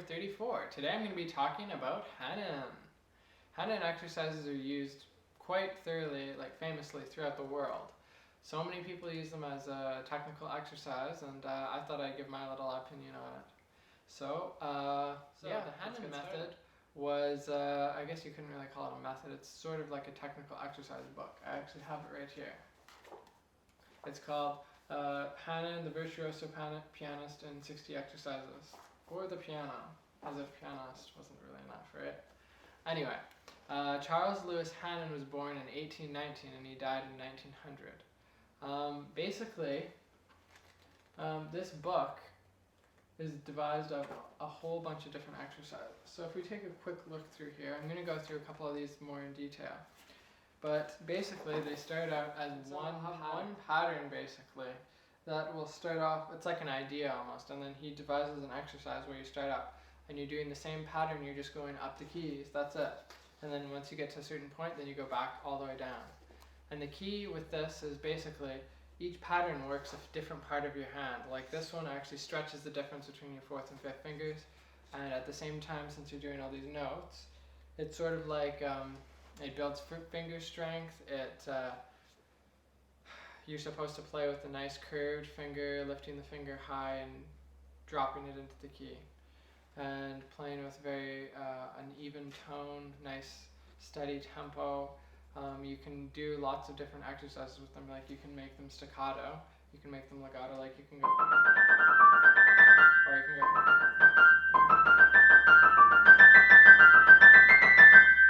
34. Today I'm going to be talking about Hanon. Hanon exercises are used quite thoroughly, like famously, throughout the world. So many people use them as a technical exercise, and I thought I'd give my little opinion on it. So the Hanon method was, I guess you couldn't really call it a method, it's sort of like a technical exercise book. I actually have it right here. It's called Hanon, the Virtuoso Pianist in 60 Exercises. Or the piano, as if pianist wasn't really enough, right? Anyway, Charles Louis Hanon was born in 1819 and he died in 1900. This book is devised of a whole bunch of different exercises. So if we take a quick look through here, I'm going to go through a couple of these more in detail. But basically they start out as one pattern basically that will start off, it's like an idea almost, and then he devises an exercise where you start up and you're doing the same pattern, you're just going up the keys, that's it. And then once you get to a certain point, then you go back all the way down. And the key with this is basically each pattern works a different part of your hand. Like this one actually stretches the difference between your fourth and fifth fingers, and at the same time, since you're doing all these notes, it's sort of like it builds finger strength. You're supposed to play with a nice curved finger, lifting the finger high and dropping it into the key, and playing with very an even tone, nice steady tempo. You can do lots of different exercises with them, like you can make them staccato, you can make them legato, like you can go, or you can go,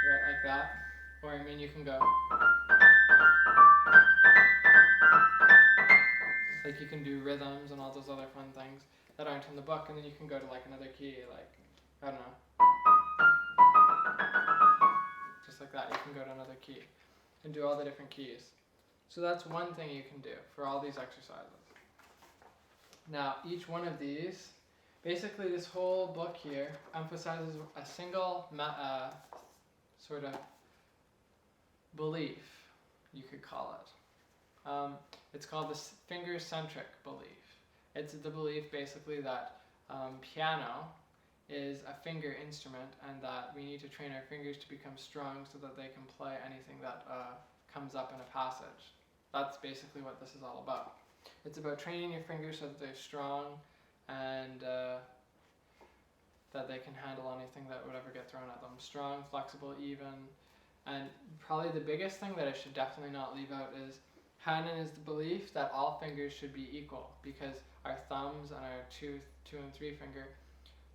right, like that, or I mean you can go, like you can do rhythms and all those other fun things that aren't in the book, and then you can go to like another key, like, I don't know, just like that, you can go to another key and do all the different keys. So that's one thing you can do for all these exercises. Now each one of these, basically this whole book here emphasizes a single sort of belief, you could call it. It's called the finger-centric belief. It's the belief basically that piano is a finger instrument and that we need to train our fingers to become strong so that they can play anything that comes up in a passage. That's basically what this is all about. It's about training your fingers so that they're strong and that they can handle anything that would ever get thrown at them. Strong, flexible, even. And probably the biggest thing that I should definitely not leave out is Hanon is the belief that all fingers should be equal, because our thumbs and our two and three finger,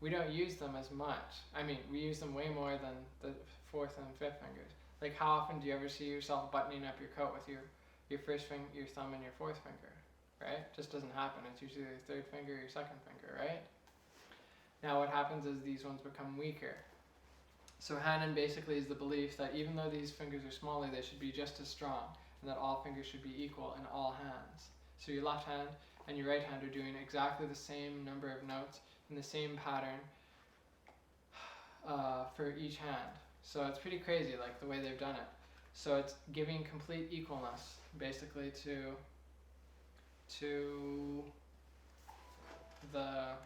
we don't use them as much. I mean, we use them way more than the fourth and fifth fingers. Like how often do you ever see yourself buttoning up your coat with your first finger, your thumb and your fourth finger, right? Just doesn't happen. It's usually your third finger or your second finger, right? Now what happens is these ones become weaker. So Hanon basically is the belief that even though these fingers are smaller, they should be just as strong, and that all fingers should be equal in all hands. So your left hand and your right hand are doing exactly the same number of notes in the same pattern for each hand. So it's pretty crazy, like the way they've done it. So it's giving complete equalness basically to the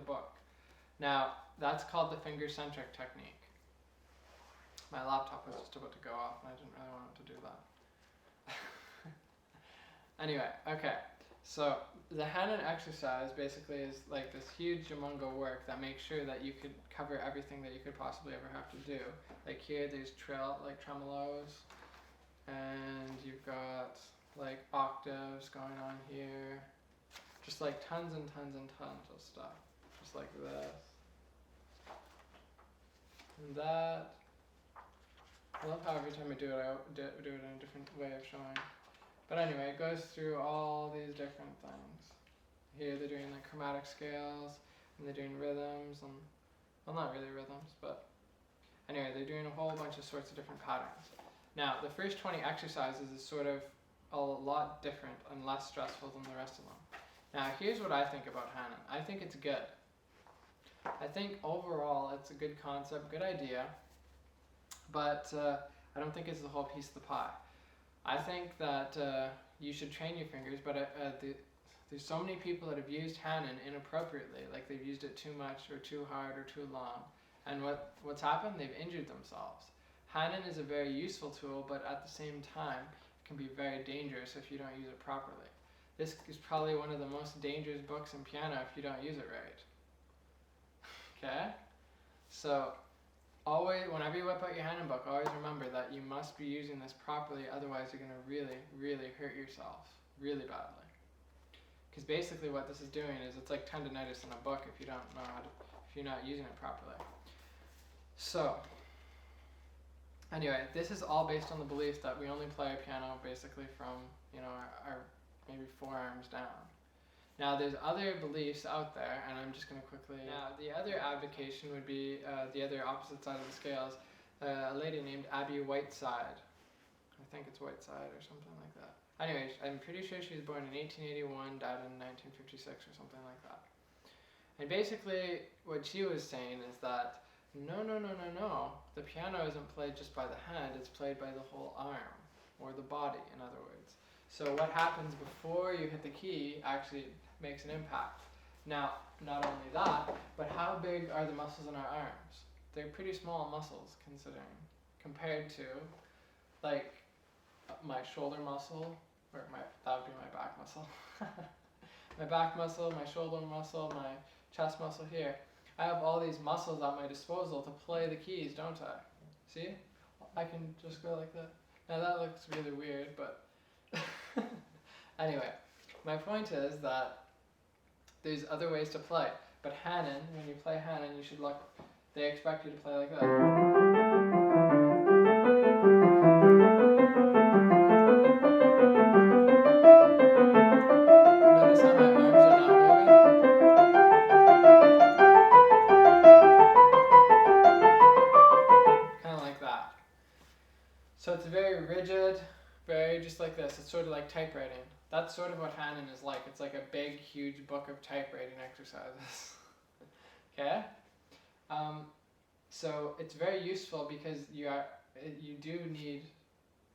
book. Now that's called the finger-centric technique. My laptop was just about to go off and I didn't really want it to do that. Anyway, okay. So the Hanon exercise basically is like this huge jumungo work that makes sure that you could cover everything that you could possibly ever have to do. Like here there's tremolos, and you've got like octaves going on here. Just like tons and tons and tons of stuff. Just like this. And that. I love how every time I do it, I do it in a different way of showing. But anyway, it goes through all these different things. Here they're doing like chromatic scales, and they're doing rhythms, and, well, not really rhythms, but anyway, they're doing a whole bunch of sorts of different patterns. Now, the first 20 exercises is sort of a lot different and less stressful than the rest of them. Now, here's what I think about Hanon. I think it's good. I think overall it's a good concept, good idea, but I don't think it's the whole piece of the pie. I think that you should train your fingers, but the There's so many people that have used Hanon inappropriately, like they've used it too much or too hard or too long. And what's happened? They've injured themselves. Hanon is a very useful tool, but at the same time, it can be very dangerous if you don't use it properly. This is probably one of the most dangerous books in piano if you don't use it right. Okay? So, always, whenever you whip out your Hanon book, always remember that you must be using this properly, otherwise you're going to really, really hurt yourself, really badly. Because basically what this is doing is it's like tendinitis in a book if you don't know how to, if you're not using it properly. So, anyway, this is all based on the belief that we only play a piano basically from, our maybe forearms down. Now, there's other beliefs out there, and I'm just going to quickly... Now, the other advocation would be the other opposite side of the scales, a lady named Abby Whiteside. I think it's Whiteside or something like that. Anyways, I'm pretty sure she was born in 1881, died in 1956 or something like that. And basically, what she was saying is that no. The piano isn't played just by the hand, it's played by the whole arm, or the body, in other words. So what happens before you hit the key actually makes an impact. Now, not only that, but how big are the muscles in our arms? They're pretty small muscles, compared to, like, my shoulder muscle, or that would be my back muscle. My back muscle, my shoulder muscle, my chest muscle here. I have all these muscles at my disposal to play the keys, don't I? See? I can just go like that. Now that looks really weird, but anyway, my point is that there's other ways to play. But Hanon, when you play Hanon, you should look, they expect you to play like that. Notice how my arms are not moving? Kind of like that. So it's very rigid, very just like this. It's sort of like typewriting. That's sort of what Hanon is like. It's like a big, huge book of typewriting exercises. Okay? So it's very useful because you do need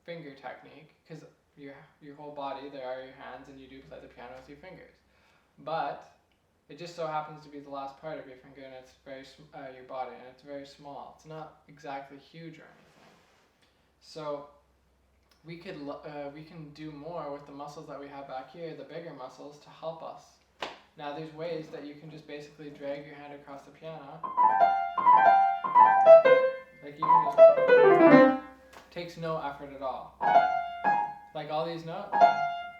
finger technique, because your whole body, there are your hands, and you do play the piano with your fingers. But it just so happens to be the last part of your finger, and it's your body, and it's very small. It's not exactly huge or anything. So we can do more with the muscles that we have back here, the bigger muscles, to help us. Now there's ways that you can just basically drag your hand across the piano. Like you can just, takes no effort at all. Like all these notes,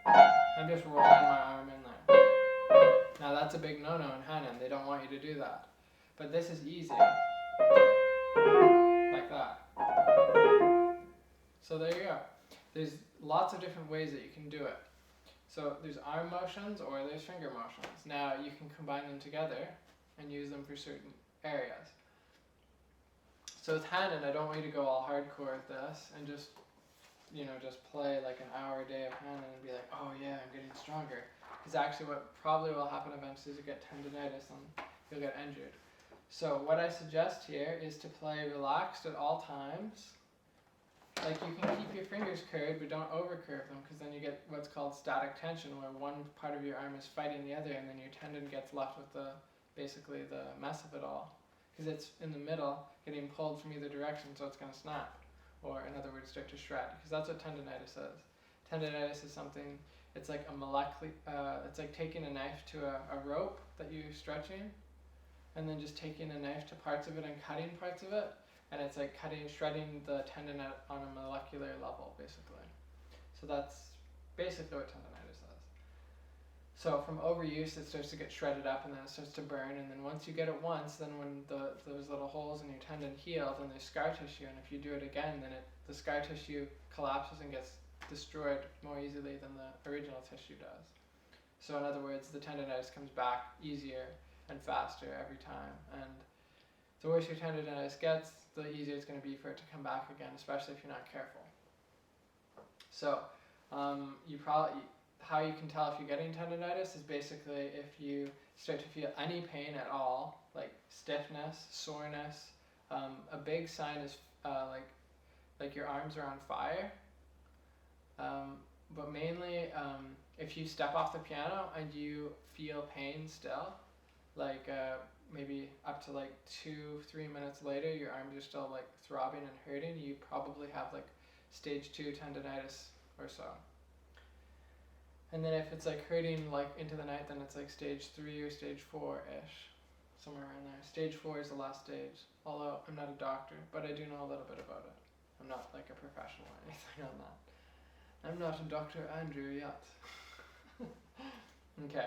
I'm just rolling my arm in there. Now that's a big no-no in Hanon, they don't want you to do that. But this is easy. Like that. So there you go. There's lots of different ways that you can do it. So there's arm motions or there's finger motions. Now you can combine them together and use them for certain areas. So with Hanon, I don't want you to go all hardcore with this and just play like an hour a day of Hanon and be like, oh yeah, I'm getting stronger. Because actually what probably will happen eventually is you get tendinitis and you'll get injured. So what I suggest here is to play relaxed at all times. Like you can keep your fingers curved, but don't overcurve them, because then you get what's called static tension, where one part of your arm is fighting the other, and then your tendon gets left with basically the mess of it all, because it's in the middle, getting pulled from either direction, so it's going to snap, or in other words, start to shred, because that's what tendinitis is. Tendinitis is something. It's like it's like taking a knife to a rope that you're stretching, and then just taking a knife to parts of it and cutting parts of it. And it's like shredding the tendon on a molecular level, basically. So that's basically what tendinitis is. So from overuse, it starts to get shredded up, and then it starts to burn. And then once you get it once, then when those little holes in your tendon heal, then there's scar tissue. And if you do it again, then the scar tissue collapses and gets destroyed more easily than the original tissue does. So in other words, the tendinitis comes back easier and faster every time. And the worse your tendinitis gets, the easier it's going to be for it to come back again, especially if you're not careful. So, how you can tell if you're getting tendinitis is basically if you start to feel any pain at all, like stiffness, soreness. A big sign is like your arms are on fire. But mainly if you step off the piano and you feel pain still, like maybe up to like 2-3 minutes later, your arms are still like throbbing and hurting, you probably have like stage 2 tendonitis or so. And then if it's like hurting like into the night, then it's like stage 3 or stage 4-ish, somewhere around there. Stage 4 is the last stage, although I'm not a doctor, but I do know a little bit about it. I'm not like a professional or anything on that. I'm not a Dr. Andrew yet. Okay.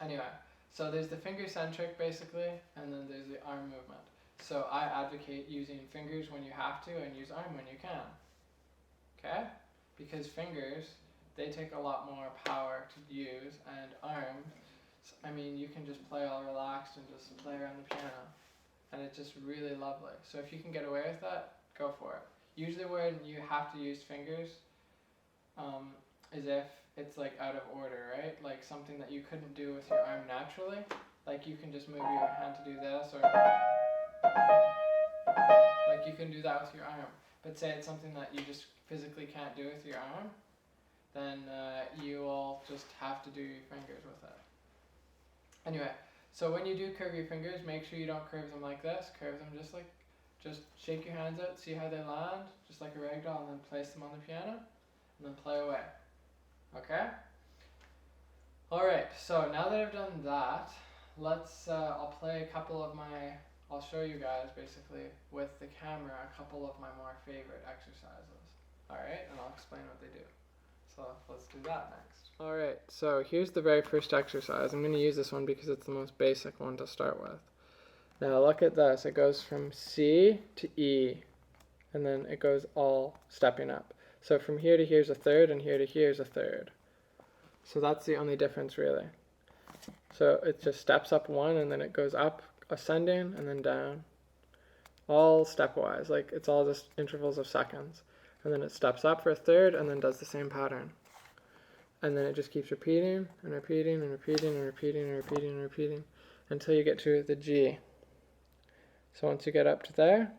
Anyway, so there's the finger centric basically, and then there's the arm movement. So I advocate using fingers when you have to and use arm when you can. Okay? Because fingers, they take a lot more power to use, and arms, I mean, you can just play all relaxed and just play around the piano, and it's just really lovely. So if you can get away with that, go for it. Usually when you have to use fingers, is if it's like out of order, right? Like something that you couldn't do with your arm naturally. Like you can just move your hand to do this, or like you can do that with your arm. But say it's something that you just physically can't do with your arm, then you will just have to do your fingers with it. Anyway, so when you do curve your fingers, make sure you don't curve them like this. Curve them just shake your hands out, see how they land, just like a ragdoll, and then place them on the piano, and then play away. Okay? Alright, so now that I've done that, let's, I'll play a couple of I'll show you guys basically with the camera a couple of my more favorite exercises. Alright, and I'll explain what they do. So let's do that next. Alright, so here's the very first exercise. I'm going to use this one because it's the most basic one to start with. Now look at this. It goes from C to E, and then it goes all stepping up. So from here to here's a third, and here to here's a third. So that's the only difference really. So it just steps up one, and then it goes up, ascending, and then down. All stepwise, like it's all just intervals of seconds. And then it steps up for a third, and then does the same pattern. And then it just keeps repeating, and repeating, and repeating, and repeating, and repeating, and repeating, until you get to the G. So once you get up to there,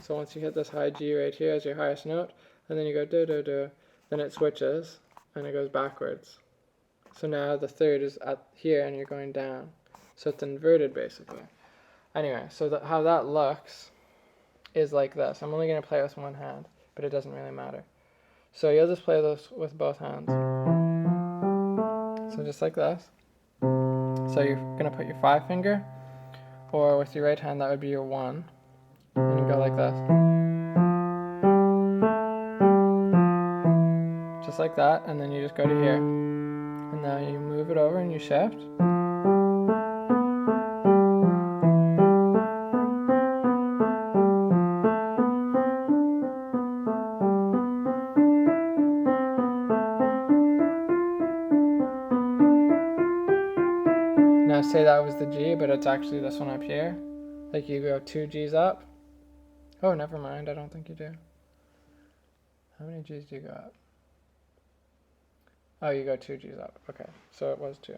so once you hit this high G right here as your highest note, and then you go do do do, then it switches and it goes backwards. So now the third is at here and you're going down. So it's inverted basically. Anyway, so how that looks is like this. I'm only going to play with one hand, but it doesn't really matter. So you'll just play those with both hands. So just like this. So you're going to put your 5 finger, or with your right hand that would be your 1. And you go like this. Just like that, and then you just go to here. And now you move it over and you shift. Now say that was the G, but it's actually this one up here. Like you go 2 G's up. Oh, never mind, I don't think you do. How many G's do you go up? Oh, you go 2 G's up. Okay, so it was 2.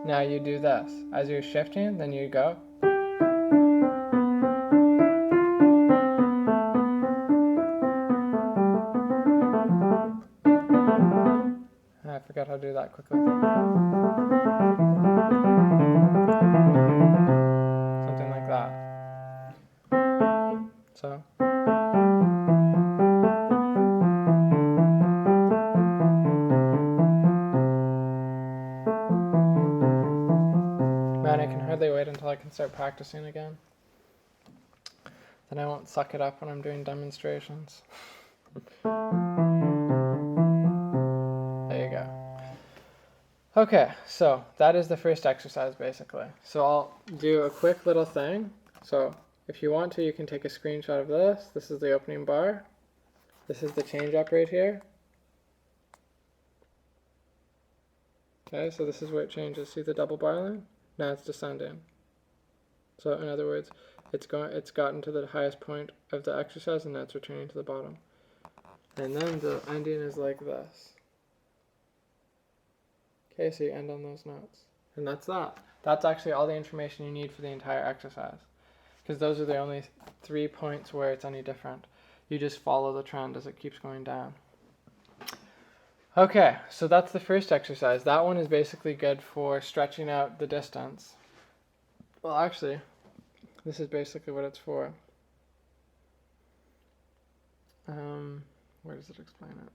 Now you do this. As you're shifting, then you go. I forgot how to do that quickly. Something like that. So. Man, I can hardly wait until I can start practicing again. Then I won't suck it up when I'm doing demonstrations. There you go. Okay, so that is the first exercise basically. So I'll do a quick little thing. So if you want to, you can take a screenshot of this. This is the opening bar. This is the change up right here. Okay, so this is where it changes. See the double bar line? Now it's descending. So in other words, it's gotten to the highest point of the exercise, and now it's returning to the bottom. And then the ending is like this. Okay, so you end on those notes. And that's that. That's actually all the information you need for the entire exercise. Because those are the only 3 points where it's any different. You just follow the trend as it keeps going down. Okay, so that's the first exercise. That one is basically good for stretching out the distance. Well, actually, this is basically what it's for. Where does it explain it?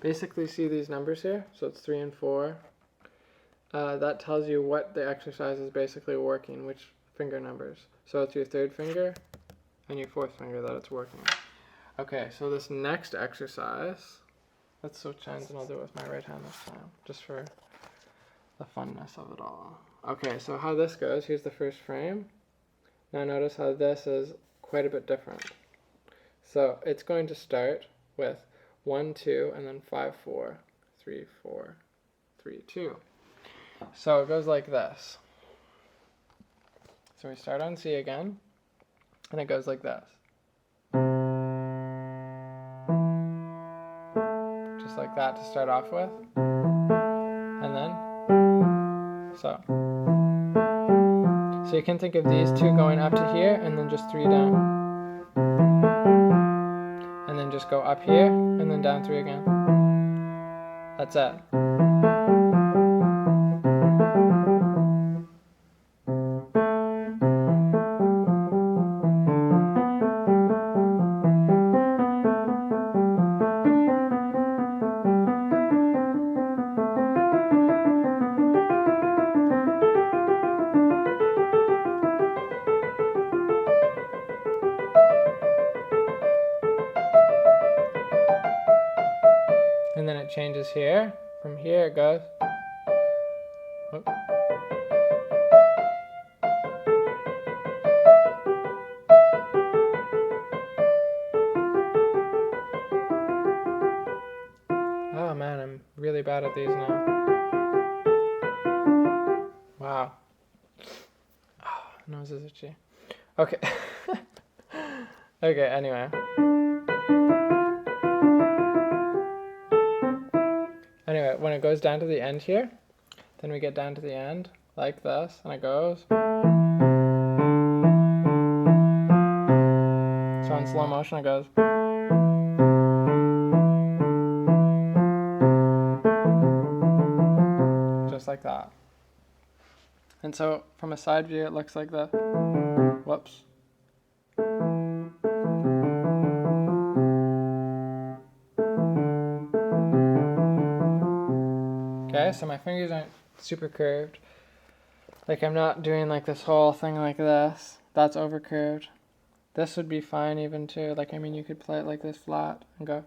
Basically, see these numbers here? So it's 3 and 4. That tells you what the exercise is basically working, which finger numbers. So it's your third finger and your fourth finger that it's working. Okay, so this next exercise, let's switch hands and I'll do it with my right hand this time, just for the funness of it all. Okay, so how this goes, here's the first frame. Now notice how this is quite a bit different. So it's going to start with 1, 2, and then 5, 4, 3, 4, 3, 2. So it goes like this. So we start on C again, and it goes like this. Just like that to start off with. And then, so. So you can think of these two going up to here, and then just 3 down. And then just go up here, and then down 3 again. That's it. And then it changes here. From here it goes. Oh. Oh man, I'm really bad at these now. Wow. Oh, nose is itchy. Okay. Okay, anyway. Anyway, when it goes down to the end here, then we get down to the end, like this, and it goes. So in slow motion it goes. Just like that. And so from a side view it looks like this. Whoops. Okay, so my fingers aren't super curved. Like I'm not doing like this whole thing like this. That's over curved. This would be fine even too. Like, I mean, you could play it like this flat and go.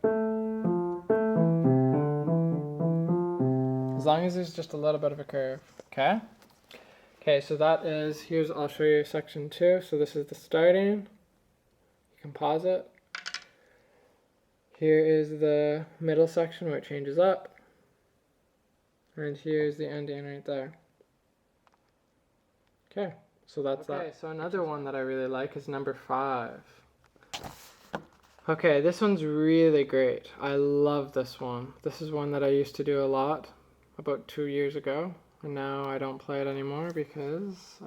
As long as there's just a little bit of a curve, okay? Okay, so that is, I'll show you section 2. So this is the starting. You can pause it. Here is the middle section where it changes up. And here's the ending right there. Okay, so that's that. Okay, so another one that I really like is number 5. Okay, this one's really great. I love this one. This is one that I used to do a lot about 2 years ago. And now I don't play it anymore because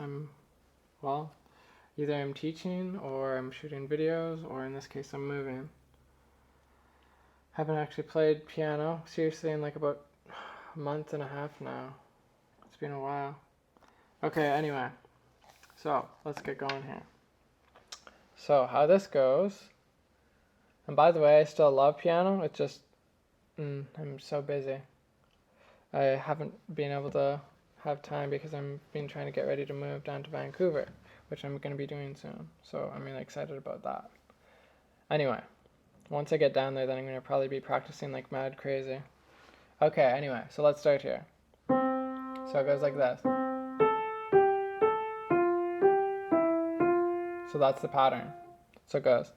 either I'm teaching or I'm shooting videos, or in this case I'm moving. Haven't actually played piano seriously in like about a month and a half now. It's been a while. Okay, anyway, so let's get going here. So how this goes, and by the way, I still love piano, it's just, I'm so busy. I haven't been able to have time because I'm been trying to get ready to move down to Vancouver, which I'm going to be doing soon. So I'm really excited about that. Anyway, once I get down there, then I'm going to probably be practicing like mad crazy. Okay, anyway, so let's start here. So it goes like this. So that's the pattern. So it goes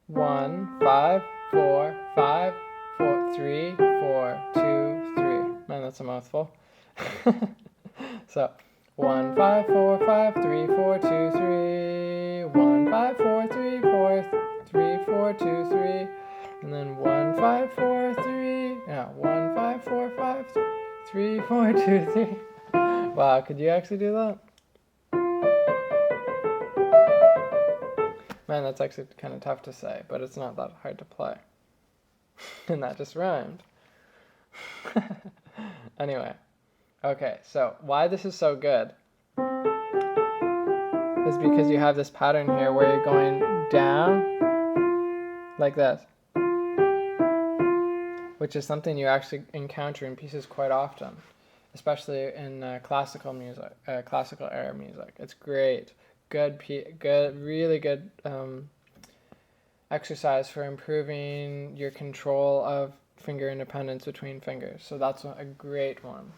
1, 5, 4, 5, 4, 3, 4, 2, 3. Man, that's a mouthful. So 1, 5, 4, 5, 3, 4, 2, 3. 1, 5, 4, 3, 4, 3, 4, 2, 3. And then 1, 5, 4, 3. Yeah, 1, 5, 4, 5, 3, 4, 2, 3. Wow, could you actually do that? Man, that's actually kind of tough to say, but it's not that hard to play. And that just rhymed. Anyway, okay, so why this is so good is because you have this pattern here where you're going down like this, which is something you actually encounter in pieces quite often, especially in classical music, classical era music. It's great, really good exercise for improving your control of finger independence between fingers. So that's a great one.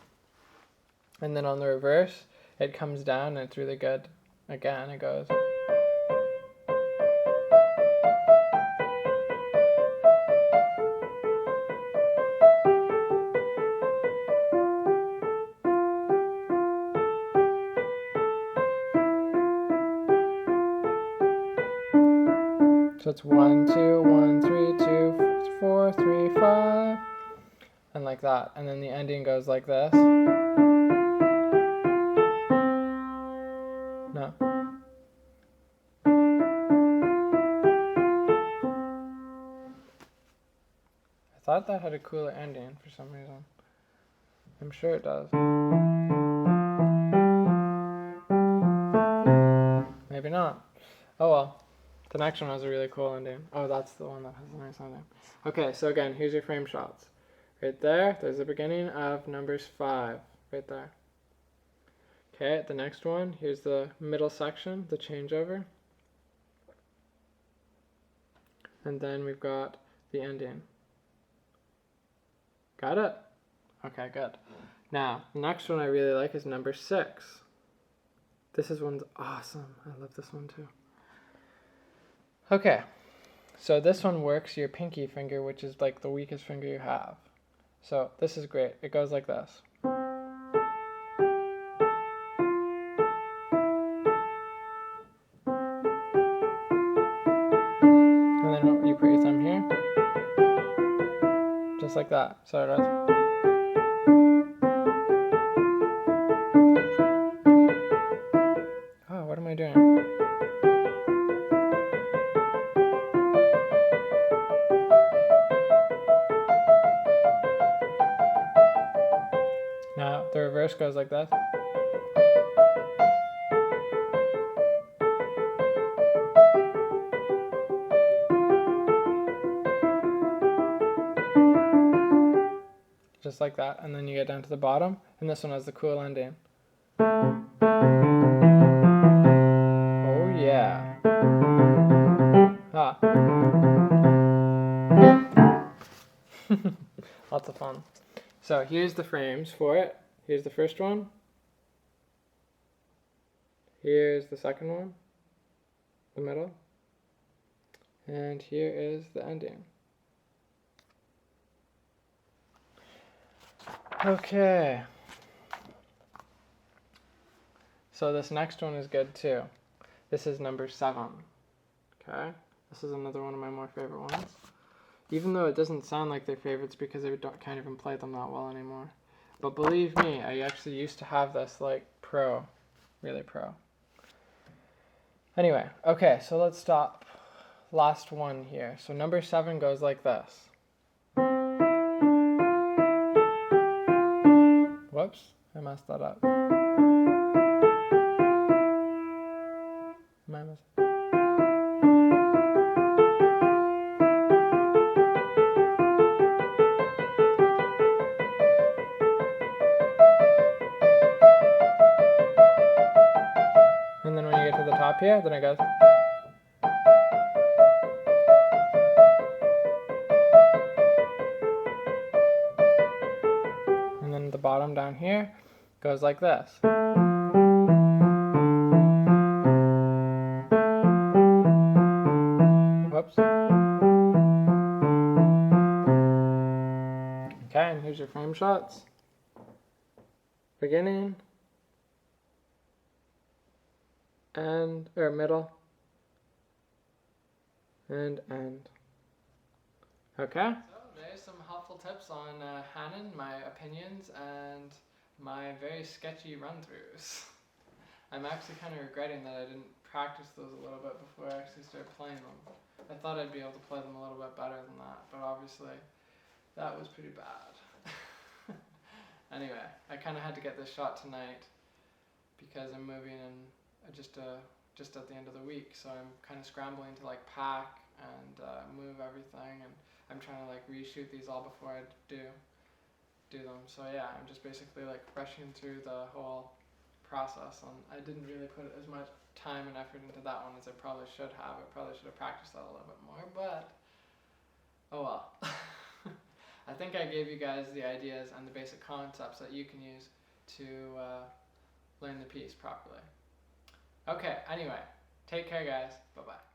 And then on the reverse, it comes down and it's really good. Again, it goes. So it's 1, 2, 1, 3, 2, 4, 3, 5, and like that. And then the ending goes like this. No. I thought that had a cooler ending for some reason. I'm sure it does. Maybe not. Oh well. The next one has a really cool ending. Oh, that's the one that has a nice ending. Okay, so again, here's your frame shots. Right there, there's the beginning of numbers 5. Right there. Okay, the next one, here's the middle section, the changeover. And then we've got the ending. Got it? Okay, good. Now, the next one I really like is number 6. This one's awesome. I love this one too. Okay, so this one works your pinky finger, which is like the weakest finger you have. So this is great. It goes like this. And then you put your thumb here. Just like that. So it does. Oh, what am I doing? Now the reverse goes like this. Just like that, and then you get down to the bottom, and this one has the cool ending. Oh yeah. Ah. Lots of fun. So here's the frames for it. Here's the first one. Here's the second one, the middle. And here is the ending. Okay. So this next one is good too. This is number 7. Okay. This is another one of my more favorite ones. Even though it doesn't sound like they're favorites because they can't even play them that well anymore. But believe me, I actually used to have this like pro. Really pro. Anyway, okay, so let's stop. Last one here. So number 7 goes like this. Whoops, I messed that up. Am I messing? And then when you get to the top here, then it goes. And then the bottom down here goes like this. Whoops. Okay, and here's your frame shots. Beginning. And, or middle. And end. Okay. So there's some helpful tips on Hanon, my opinions, and my very sketchy run-throughs. I'm actually kind of regretting that I didn't practice those a little bit before I actually started playing them. I thought I'd be able to play them a little bit better than that, but obviously that was pretty bad. Anyway, I kind of had to get this shot tonight because I'm moving in just at the end of the week, so I'm kind of scrambling to like pack and move everything, and I'm trying to like reshoot these all before I do them. So yeah, I'm just basically like rushing through the whole process, and I didn't really put as much time and effort into that one as I probably should have. I probably should have practiced that a little bit more, but oh well. I think I gave you guys the ideas and the basic concepts that you can use to learn the piece properly. Okay, anyway, take care guys, bye bye.